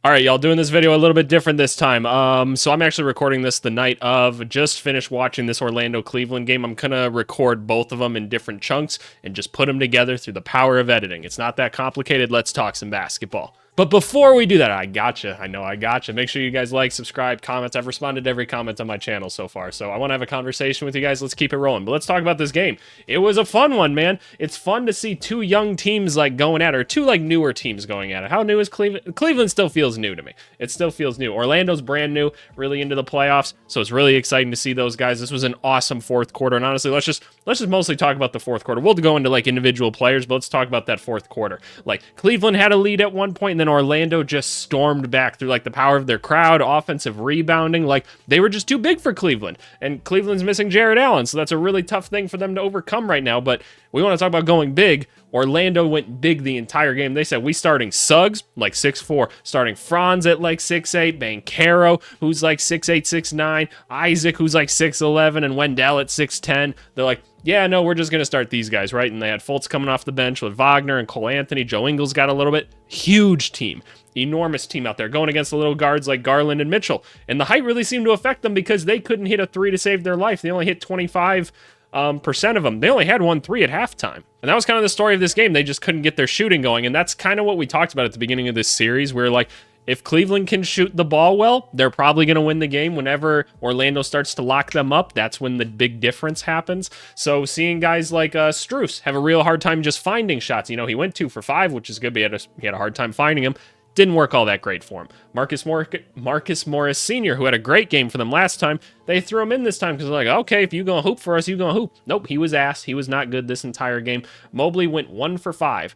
All right, y'all, doing this video a little bit different this time. So I'm actually recording this the night of. Just finished watching this Orlando-Cleveland game. I'm gonna record both of them in different chunks and just put them together through the power of editing. It's not that complicated. Let's talk some basketball. But before we do that, I gotcha. I know I gotcha. Make sure you guys like, subscribe, comment. I've responded to every comment on my channel so far, so I want to have a conversation with you guys. Let's keep it rolling. But let's talk about this game. It was a fun one, man. It's fun to see two young teams like going at it, or two like newer teams going at it. How new is Cleveland? Cleveland still feels new to me. It still feels new. Orlando's brand new, really into the playoffs, so it's really exciting to see those guys. This was an awesome fourth quarter, and honestly, let's just mostly talk about the fourth quarter. We'll go into like individual players, but let's talk about that fourth quarter. Like Cleveland had a lead at one point, and then Orlando just stormed back through like the power of their crowd, offensive rebounding. Like they were just too big for Cleveland, and Cleveland's missing Jared Allen, so that's a really tough thing for them to overcome right now. But we want to talk about going big. Orlando went big the entire game. They said we starting Suggs like 6'4", starting Franz at like 6'8", Banchero who's like 6'8", 6'9", Isaac who's like 6'11", and Wendell at 6'10". They're like, yeah, no, we're just going to start these guys, right? And they had Fultz coming off the bench with Wagner and Cole Anthony. Joe Ingles got a little bit. Huge team. Enormous team out there going against the little guards like Garland and Mitchell. And the height really seemed to affect them because they couldn't hit a three to save their life. They only hit 25% of them. They only had 1 3 at halftime. And that was kind of the story of this game. They just couldn't get their shooting going. And that's kind of what we talked about at the beginning of this series, where like, if Cleveland can shoot the ball well, they're probably going to win the game. Whenever Orlando starts to lock them up, that's when the big difference happens. So seeing guys like Strus have a real hard time just finding shots. You know, he went 2 for 5, which is good, but he had a hard time finding them. Didn't work all that great for him. Marcus Morris Sr., who had a great game for them last time, they threw him in this time because they're like, okay, if you gonna hoop for us, you gonna hoop. Nope, he was ass. He was not good this entire game. Mobley went 1 for 5.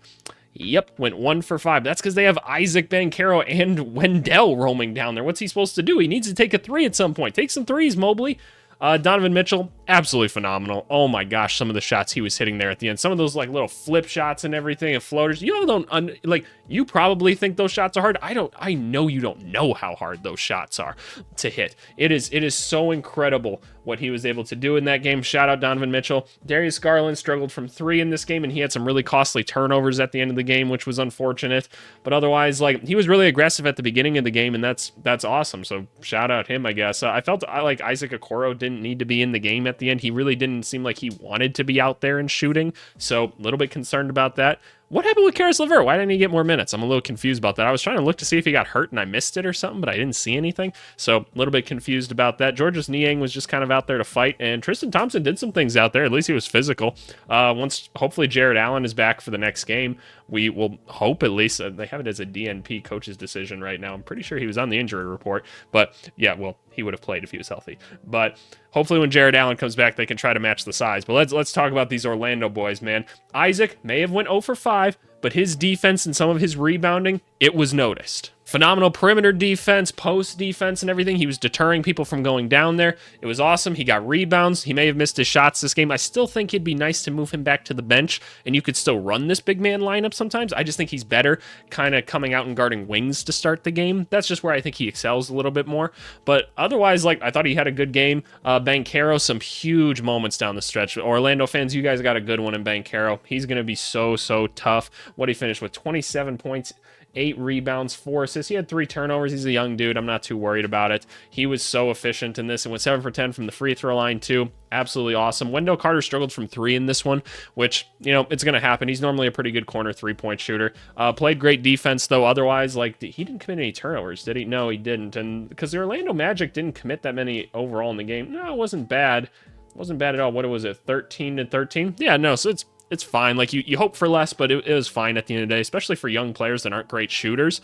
Yep, went 1 for 5. That's because they have Isaac Banchero and Wendell roaming down there. What's he supposed to do? He needs to take a 3 at some point. Take some threes, Mobley. Donovan Mitchell, absolutely phenomenal. Oh my gosh, some of the shots he was hitting there at the end. Some of those like little flip shots and everything and floaters. You all don't, like, you probably think those shots are hard. I know you don't know how hard those shots are to hit. It is so incredible what he was able to do in that game. Shout out Donovan Mitchell. Darius Garland struggled from 3 in this game, and he had some really costly turnovers at the end of the game, which was unfortunate. But otherwise, like, he was really aggressive at the beginning of the game, and that's awesome. So shout out him, I guess. I felt like Isaac Okoro didn't need to be in the game at the end. He really didn't seem like he wanted to be out there and shooting, so a little bit concerned about that. What happened with Karis LeVert? Why didn't he get more minutes? I'm a little confused about that. I was trying to look to see if he got hurt and I missed it or something, but I didn't see anything. So a little bit confused about that. Georges Niang was just kind of out there to fight, and Tristan Thompson did some things out there. At least he was physical. Once hopefully Jared Allen is back for the next game, we will hope at least. They have it as a DNP coach's decision right now. I'm pretty sure he was on the injury report, but yeah, well, he would have played if he was healthy. But hopefully when Jared Allen comes back, they can try to match the size. But let's talk about these Orlando boys, man. Isaac may have went 0 for 5, but his defense and some of his rebounding, it was noticed. Phenomenal perimeter defense, post defense, and everything. He was deterring people from going down there. It was awesome. He got rebounds. He may have missed his shots this game. I still think it'd be nice to move him back to the bench, and you could still run this big man lineup sometimes. I just think he's better kind of coming out and guarding wings to start the game. That's just where I think he excels a little bit more. But otherwise, like, I thought he had a good game. Banchero, some huge moments down the stretch. Orlando fans, you guys got a good one in Banchero. He's going to be so tough. What he finished with 27 points, 8 rebounds, 4 assists. He had 3 turnovers. He's a young dude. I'm not too worried about it. He was so efficient in this and went 7 for 10 from the free throw line too. Absolutely awesome. Wendell Carter struggled from 3 in this one, which, you know, it's going to happen. He's normally a pretty good corner 3-point shooter. Played great defense though. Otherwise, like, he didn't commit any turnovers, did he? No, he didn't. And because the Orlando Magic didn't commit that many overall in the game. No, it wasn't bad. It wasn't bad at all. What was it? 13-13? Yeah, no, so it's fine. Like, you hope for less, but it was fine at the end of the day, especially for young players that aren't great shooters.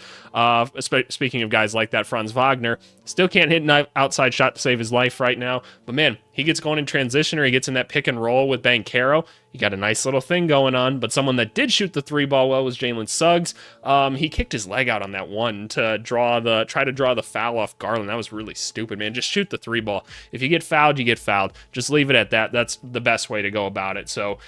Speaking of guys like that, Franz Wagner still can't hit an outside shot to save his life right now. But man, he gets going in transition, or he gets in that pick and roll with Banchero. He got a nice little thing going on. But someone that did shoot the 3 ball well was Jalen Suggs. He kicked his leg out on that one to try to draw the foul off Garland. That was really stupid, man. Just shoot the 3 ball. If you get fouled, you get fouled. Just leave it at that. That's the best way to go about it. So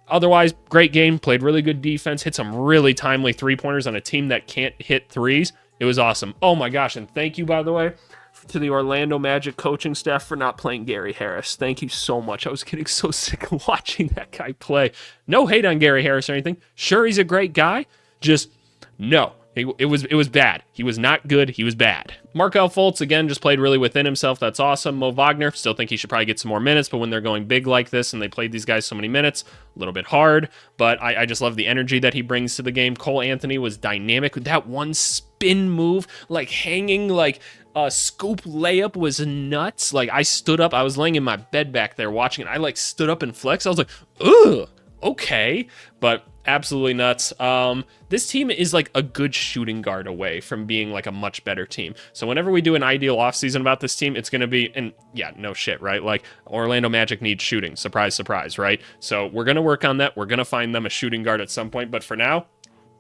otherwise, great game. Played really good defense. Hit some really timely 3-pointers on a team that can't hit threes. It was awesome. Oh my gosh, and thank you, by the way, to the Orlando Magic coaching staff for not playing Gary Harris. Thank you so much. I was getting so sick of watching that guy play. No hate on Gary Harris or anything. Sure, he's a great guy. Just no. It was bad. He was not good. He was bad. Markelle Fultz, again, just played really within himself. That's awesome. Mo Wagner, still think he should probably get some more minutes, but when they're going big like this and they played these guys so many minutes, a little bit hard, but I just love the energy that he brings to the game. Cole Anthony was dynamic with that one spin move, like hanging, like scoop layup was nuts. Like, I stood up, I was laying in my bed back there watching it. I like stood up and flexed. I was like, ugh, okay, but absolutely nuts. This team is like a good shooting guard away from being like a much better team. So whenever we do an ideal offseason about this team, it's going to be, and yeah, no shit, right? Like, Orlando Magic needs shooting. Surprise, surprise, right? So we're going to work on that. We're going to find them a shooting guard at some point. But for now,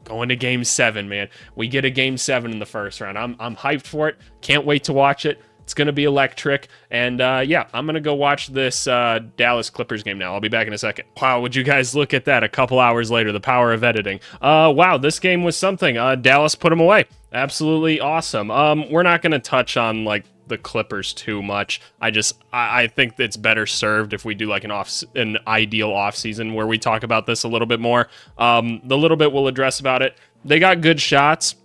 going to game 7, man. We get a game 7 in the first round. I'm hyped for it. Can't wait to watch it. It's going to be electric. And yeah, I'm going to go watch this Dallas Clippers game now. I'll be back in a second. Wow, would you guys look at that a couple hours later, the power of editing. Wow, this game was something. Dallas put them away. Absolutely awesome. We're not going to touch on like the Clippers too much. I think it's better served if we do like an ideal offseason where we talk about this a little bit more. The little bit we'll address about it. They got good shots,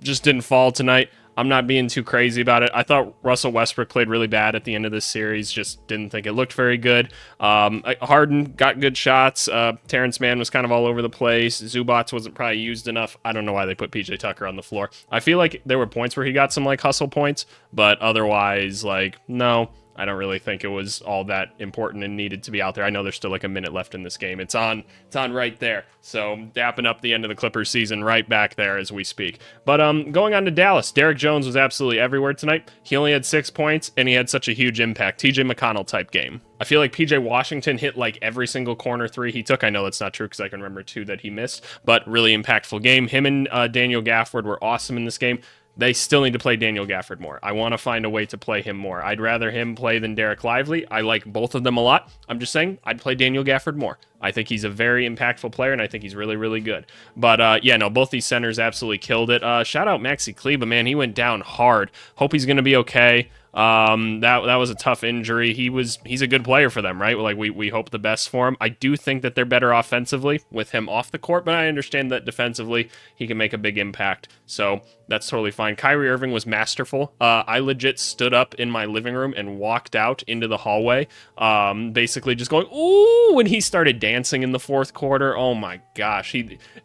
just didn't fall tonight. I'm not being too crazy about it. I thought Russell Westbrook played really bad at the end of this series. Just didn't think it looked very good. Harden got good shots. Terrence Mann was kind of all over the place. Zubats wasn't probably used enough. I don't know why they put PJ Tucker on the floor. I feel like there were points where he got some like hustle points, but otherwise, like, no. I don't really think it was all that important and needed to be out there. I know there's still like a minute left in this game. It's on right there. So dapping up the end of the Clippers season right back there as we speak. But going on to Dallas, Derrick Jones was absolutely everywhere tonight. He only had 6 points and he had such a huge impact. TJ McConnell type game. I feel like PJ Washington hit like every single corner 3 he took. I know that's not true because I can remember 2 that he missed, but really impactful game. Him and Daniel Gafford were awesome in this game. They still need to play Daniel Gafford more. I want to find a way to play him more. I'd rather him play than Derek Lively. I like both of them a lot. I'm just saying I'd play Daniel Gafford more. I think he's a very impactful player, and I think he's really, really good. But, yeah, no, both these centers absolutely killed it. Shout out Maxi Kleba, man. He went down hard. Hope he's going to be okay. That was a tough injury. He's a good player for them, right? Like we hope the best for him. I do think that they're better offensively with him off the court, but I understand that defensively he can make a big impact. So that's totally fine. Kyrie Irving was masterful. I legit stood up in my living room and walked out into the hallway, basically just going, ooh, when he started dancing in the fourth quarter. Oh my gosh.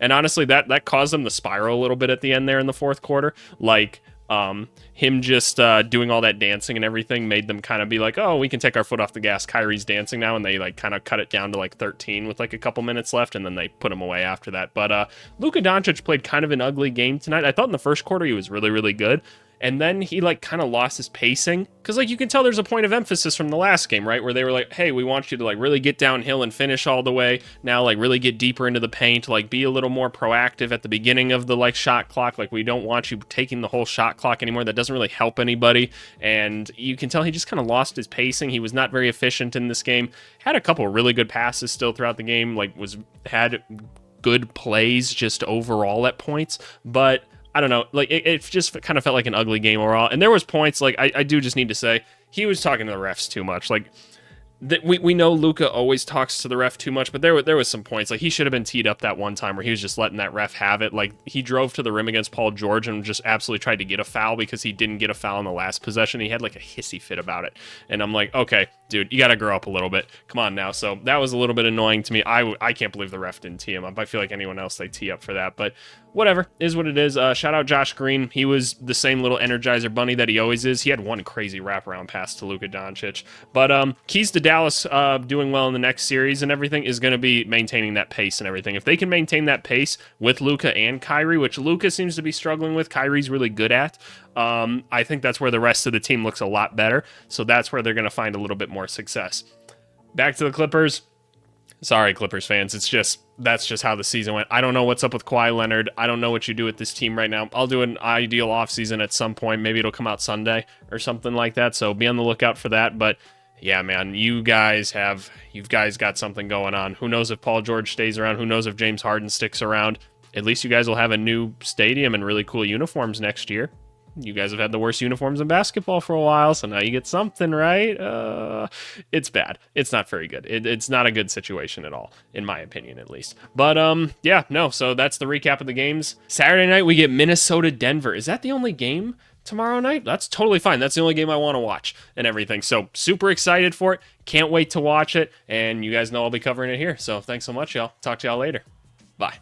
And honestly, that caused them to spiral a little bit at the end there in the fourth quarter. Like, him just doing all that dancing and everything made them kind of be like, oh, we can take our foot off the gas. Kyrie's dancing now, and they like kind of cut it down to like 13 with like a couple minutes left, and then they put him away after that. But Luka Doncic played kind of an ugly game tonight. I thought in the first quarter he was really, really good. And then he like kind of lost his pacing because like you can tell there's a point of emphasis from the last game, right? Where they were like, hey, we want you to like really get downhill and finish all the way. Now like really get deeper into the paint, like be a little more proactive at the beginning of the like shot clock. Like we don't want you taking the whole shot clock anymore. That doesn't really help anybody. And you can tell he just kind of lost his pacing. He was not very efficient in this game. Had a couple really good passes still throughout the game. Like had good plays just overall at points, but I don't know, like it just kind of felt like an ugly game overall. And there was points, like I do just need to say, he was talking to the refs too much. Like we know Luka always talks to the ref too much, but there was some points, like he should have been teed up that one time where he was just letting that ref have it. Like he drove to the rim against Paul George and just absolutely tried to get a foul because he didn't get a foul in the last possession. He had like a hissy fit about it. And I'm like, okay, dude, you got to grow up a little bit. Come on now. So that was a little bit annoying to me. I can't believe the ref didn't tee him up. I feel like anyone else, they tee up for that, but whatever, is what it is. Shout out Josh Green. He was the same little Energizer bunny that he always is. He had one crazy wraparound pass to Luka Doncic. But keys to Dallas doing well in the next series and everything is going to be maintaining that pace and everything. If they can maintain that pace with Luka and Kyrie, which Luka seems to be struggling with, Kyrie's really good at, I think that's where the rest of the team looks a lot better. So that's where they're going to find a little bit more success. Back to the Clippers. Sorry, Clippers fans. That's just how the season went. I don't know what's up with Kawhi Leonard. I don't know what you do with this team right now. I'll do an ideal offseason at some point. Maybe it'll come out Sunday or something like that. So be on the lookout for that. But yeah, man, you guys got something going on. Who knows if Paul George stays around? Who knows if James Harden sticks around? At least you guys will have a new stadium and really cool uniforms next year. you guys have had the worst uniforms in basketball for a while, so now you get something, right? It's bad. It's not very good. It's not a good situation at all, in my opinion, at least. But, yeah, no, so that's the recap of the games. Saturday night, we get Minnesota-Denver. Is that the only game tomorrow night? That's totally fine. That's the only game I want to watch and everything. So, super excited for it. Can't wait to watch it, and you guys know I'll be covering it here. So, thanks so much, y'all. Talk to y'all later. Bye.